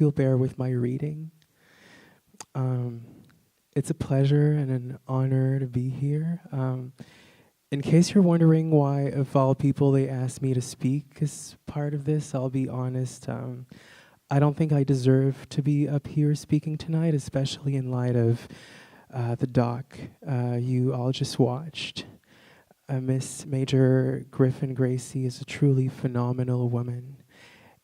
you'll bear with my reading. It's a pleasure and an honor to be here. In case you're wondering why, of all people, they asked me to speak as part of this, I'll be honest. I don't think I deserve to be up here speaking tonight, especially in light of the doc you all just watched. Miss Major Griffin Gracie is a truly phenomenal woman.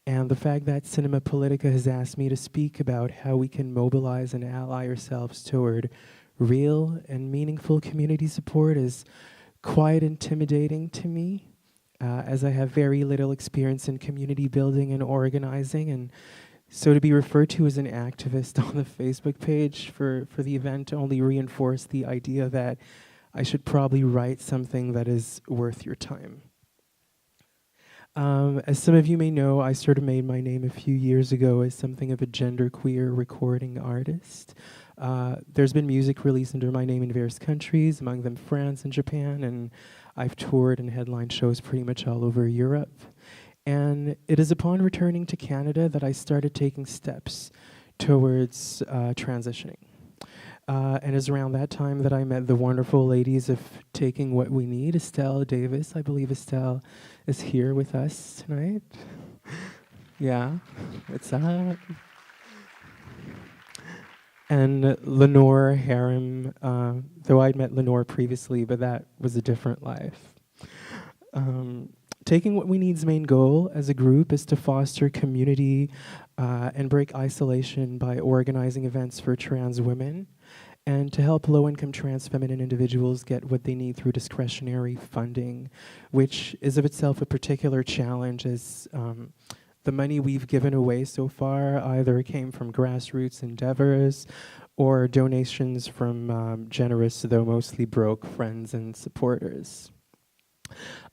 And the fact that Cinema Politica has asked me to speak about how we can mobilize and ally ourselves toward real and meaningful community support is quite intimidating to me, as I have very little experience in community building and organizing. And so to be referred to as an activist on the Facebook page for the event only reinforced the idea that I should probably write something that is worth your time. As some of you may know, I sort of made my name a few years ago as something of a genderqueer recording artist. There's been music released under my name in various countries, among them France and Japan, and I've toured and headlined shows pretty much all over Europe. And it is upon returning to Canada that I started taking steps towards transitioning. And it's around that time that I met the wonderful ladies of Taking What We Need, Estelle Davis. I believe Estelle is here with us tonight. Yeah, what's up? And Lenore Harem, though I'd met Lenore previously, but that was a different life. Taking What We Need's main goal as a group is to foster community and break isolation by organizing events for trans women, and to help low-income trans feminine individuals get what they need through discretionary funding, which is of itself a particular challenge, as the money we've given away so far either came from grassroots endeavors or donations from generous, though mostly broke, friends and supporters.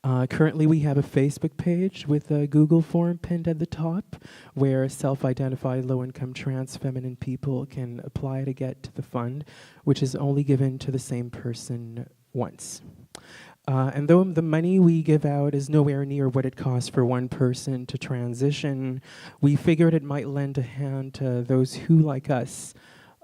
Currently, we have a Facebook page with a Google form pinned at the top where self-identified low-income trans feminine people can apply to get to the fund, which is only given to the same person once. And though the money we give out is nowhere near what it costs for one person to transition, we figured it might lend a hand to those who, like us,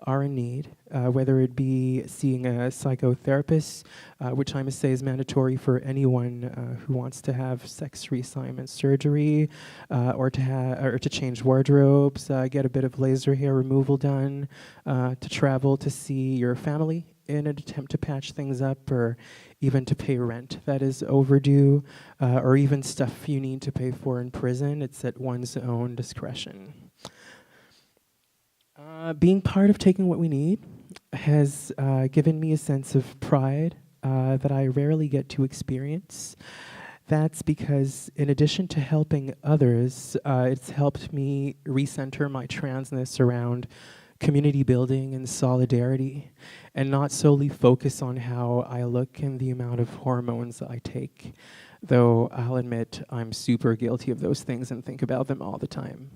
are in need, whether it be seeing a psychotherapist, which I must say is mandatory for anyone who wants to have sex reassignment surgery, or to change wardrobes, get a bit of laser hair removal done, to travel to see your family in an attempt to patch things up, or even to pay rent that is overdue, or even stuff you need to pay for in prison. It's at one's own discretion. Being part of Taking What We Need has given me a sense of pride that I rarely get to experience. That's because in addition to helping others, it's helped me recenter my transness around community building and solidarity, and not solely focus on how I look and the amount of hormones I take, though I'll admit I'm super guilty of those things and think about them all the time.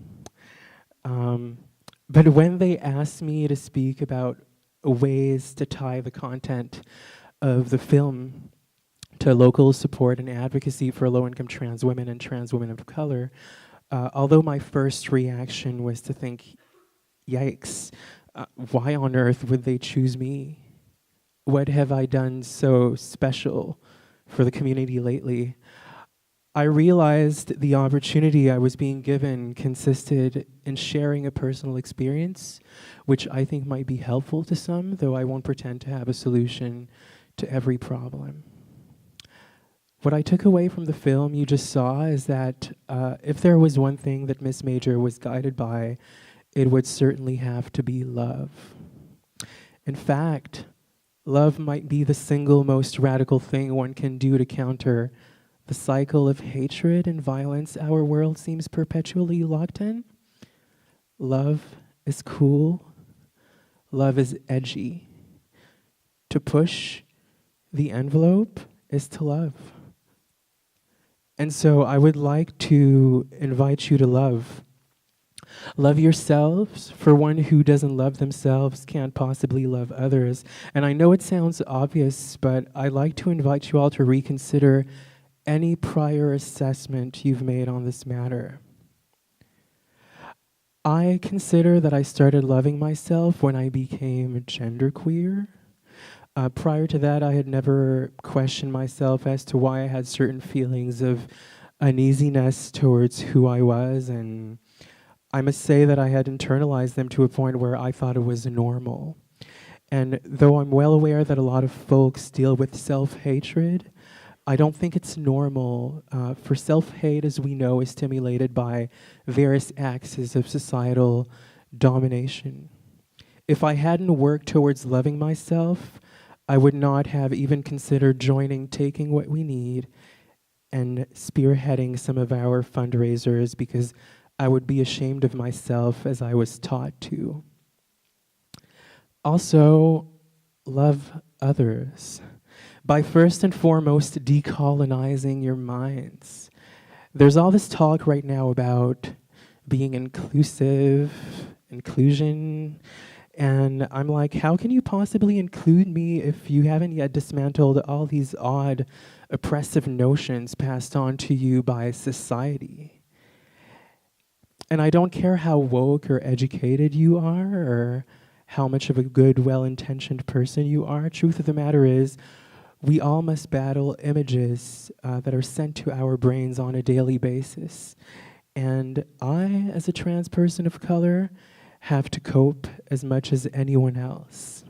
But when they asked me to speak about ways to tie the content of the film to local support and advocacy for low-income trans women and trans women of color, although my first reaction was to think, yikes, why on earth would they choose me? What have I done so special for the community lately? I realized the opportunity I was being given consisted in sharing a personal experience, which I think might be helpful to some, though I won't pretend to have a solution to every problem. What I took away from the film you just saw is that if there was one thing that Miss Major was guided by, it would certainly have to be love. In fact, love might be the single most radical thing one can do to counter the cycle of hatred and violence our world seems perpetually locked in. Love is cool. Love is edgy. To push the envelope is to love. And so I would like to invite you to love. Love yourselves, for one who doesn't love themselves can't possibly love others. And I know it sounds obvious, but I'd like to invite you all to reconsider any prior assessment you've made on this matter. I consider that I started loving myself when I became genderqueer. Prior to that, I had never questioned myself as to why I had certain feelings of uneasiness towards who I was, and I must say that I had internalized them to a point where I thought it was normal. And though I'm well aware that a lot of folks deal with self-hatred, I don't think it's normal. For self-hate, as we know, is stimulated by various axes of societal domination. If I hadn't worked towards loving myself, I would not have even considered joining Taking What We Need and spearheading some of our fundraisers because I would be ashamed of myself as I was taught to. Also, love others by first and foremost decolonizing your minds. There's all this talk right now about being inclusive, inclusion, and I'm like, how can you possibly include me if you haven't yet dismantled all these odd, oppressive notions passed on to you by society? And I don't care how woke or educated you are or how much of a good, well-intentioned person you are. Truth of the matter is, we all must battle images that are sent to our brains on a daily basis. And I, as a trans person of color, have to cope as much as anyone else.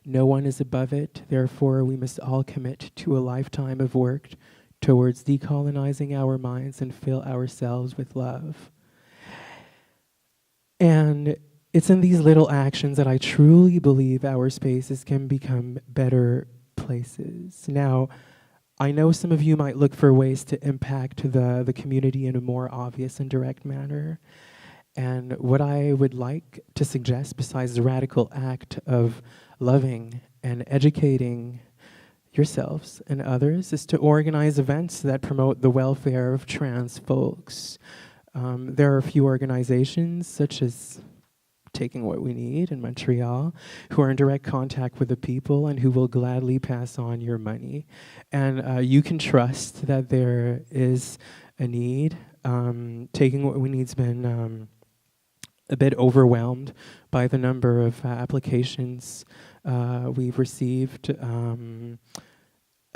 No one is above it, therefore we must all commit to a lifetime of work towards decolonizing our minds and fill ourselves with love. And it's in these little actions that I truly believe our spaces can become better places. Now, I know some of you might look for ways to impact the community in a more obvious and direct manner. And what I would like to suggest, besides the radical act of loving and educating yourselves and others, is to organize events that promote the welfare of trans folks. There are a few organizations, such as Taking What We Need in Montreal, who are in direct contact with the people and who will gladly pass on your money. And you can trust that there is a need. Taking What We Need's been a bit overwhelmed by the number of applications we've received.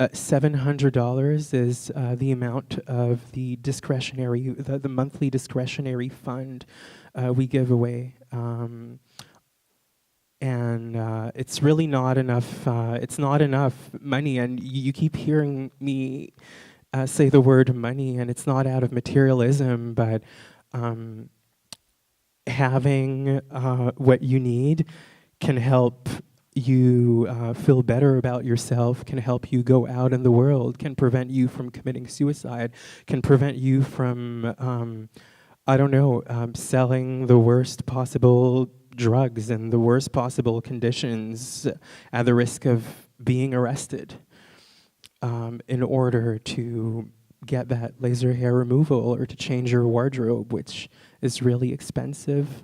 $700 is the amount of the discretionary, the monthly discretionary fund we give away. And it's really not enough, it's not enough money, and you keep hearing me say the word money, and it's not out of materialism, but having what you need can help you feel better about yourself, can help you go out in the world, can prevent you from committing suicide, can prevent you from, selling the worst possible drugs in the worst possible conditions at the risk of being arrested in order to get that laser hair removal or to change your wardrobe, which is really expensive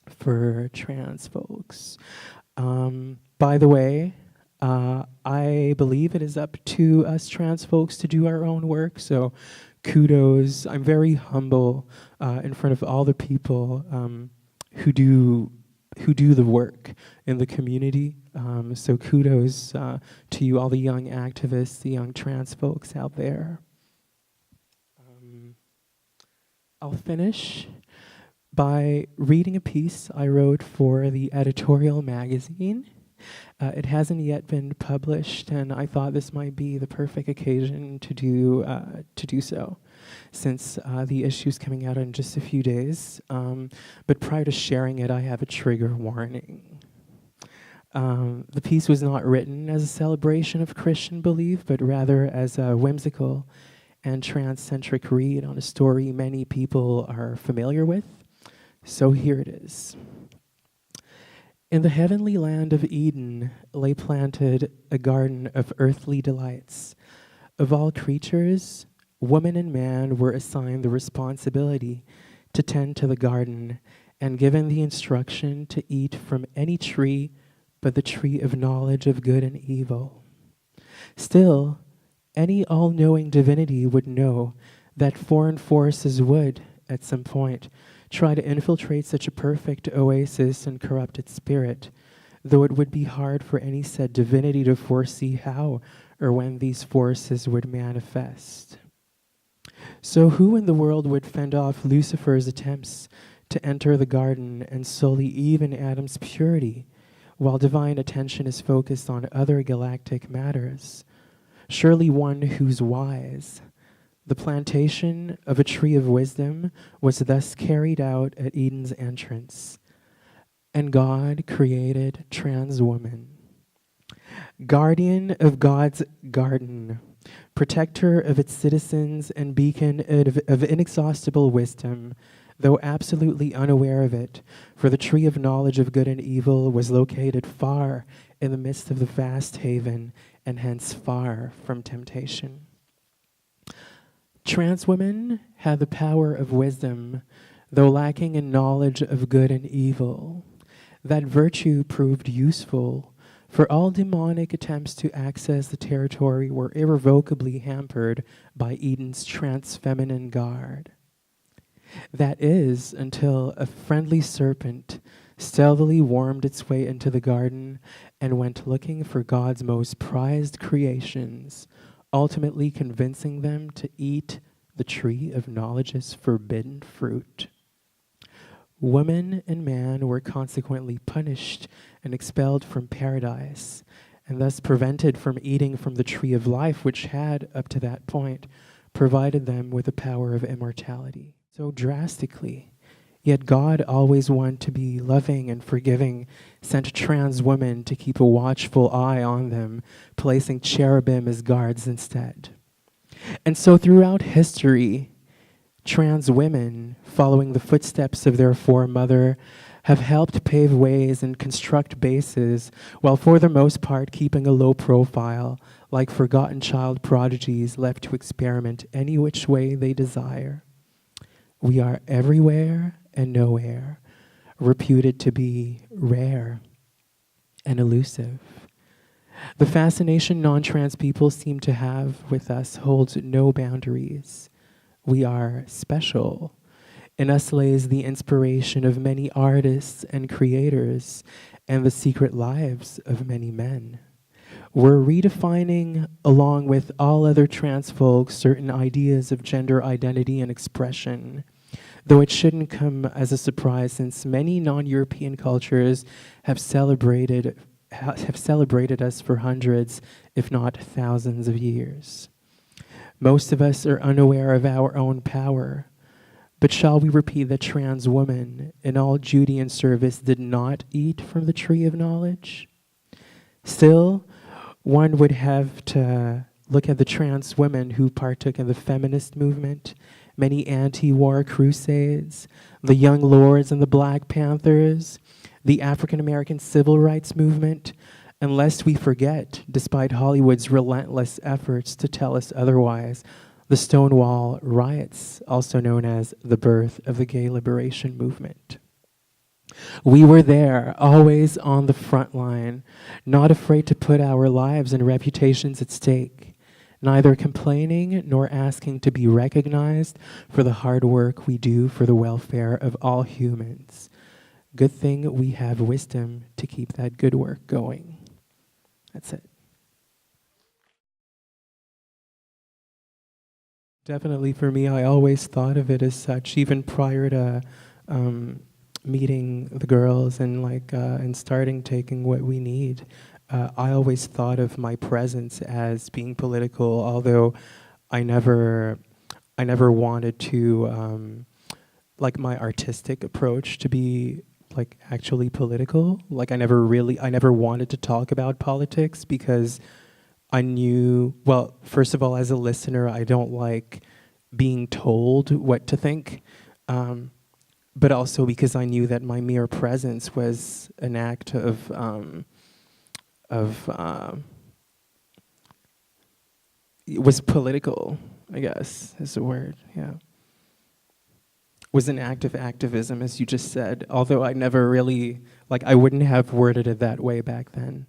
for trans folks. By the way, I believe it is up to us trans folks to do our own work, so kudos. I'm very humble in front of all the people who do the work in the community. So kudos to you, all the young activists, the young trans folks out there. I'll finish by reading a piece I wrote for the editorial magazine. It hasn't yet been published, and I thought this might be the perfect occasion to do so, since the issue's coming out in just a few days. But prior to sharing it, I have a trigger warning. The piece was not written as a celebration of Christian belief, but rather as a whimsical and trans-centric read on a story many people are familiar with. So here it is. In the heavenly land of Eden lay planted a garden of earthly delights. Of all creatures, woman and man were assigned the responsibility to tend to the garden and given the instruction to eat from any tree but the tree of knowledge of good and evil. Still, any all-knowing divinity would know that foreign forces would, at some point, try to infiltrate such a perfect oasis and corrupt its spirit, though it would be hard for any said divinity to foresee how or when these forces would manifest. So who in the world would fend off Lucifer's attempts to enter the garden and sully even Adam's purity, while divine attention is focused on other galactic matters? Surely one who's wise. The plantation of a tree of wisdom was thus carried out at Eden's entrance, and God created trans woman, guardian of God's garden, protector of its citizens and beacon of inexhaustible wisdom, though absolutely unaware of it, for the tree of knowledge of good and evil was located far in the midst of the vast haven, and hence far from temptation. Trans women had the power of wisdom, though lacking in knowledge of good and evil. That virtue proved useful, for all demonic attempts to access the territory were irrevocably hampered by Eden's trans-feminine guard. That is, until a friendly serpent stealthily wormed its way into the garden and went looking for God's most prized creations, ultimately convincing them to eat the tree of knowledge's forbidden fruit. Woman and man were consequently punished and expelled from paradise, and thus prevented from eating from the tree of life, which had, up to that point, provided them with the power of immortality. So drastically, yet God, always one to be loving and forgiving, sent trans women to keep a watchful eye on them, placing cherubim as guards instead. And so throughout history, trans women, following the footsteps of their foremother, have helped pave ways and construct bases, while for the most part keeping a low profile, like forgotten child prodigies left to experiment any which way they desire. We are everywhere and nowhere, reputed to be rare and elusive. The fascination non-trans people seem to have with us holds no boundaries. We are special. In us lays the inspiration of many artists and creators and the secret lives of many men. We're redefining, along with all other trans folks, certain ideas of gender identity and expression, though it shouldn't come as a surprise since many non-European cultures have celebrated us for hundreds, if not thousands of years. Most of us are unaware of our own power, but shall we repeat that trans woman in all duty and service did not eat from the tree of knowledge? Still, one would have to look at the trans women who partook in the feminist movement, many anti-war crusades, the Young Lords and the Black Panthers, the African American civil rights movement, and lest we forget, despite Hollywood's relentless efforts to tell us otherwise, the Stonewall riots, also known as the birth of the gay liberation movement. We were there, always on the front line, not afraid to put our lives and reputations at stake, neither complaining nor asking to be recognized for the hard work we do for the welfare of all humans. Good thing we have wisdom to keep that good work going. That's it. Definitely for me, I always thought of it as such, even prior to meeting the girls and and starting taking what we need. I always thought of my presence as being political, although I never wanted to my artistic approach to be actually political. I never wanted to talk about politics because I knew, well, first of all, as a listener, I don't like being told what to think, but also because I knew that my mere presence was an act of it was political, I guess is the word, yeah. Was an act of activism, as you just said, although I never really, I wouldn't have worded it that way back then.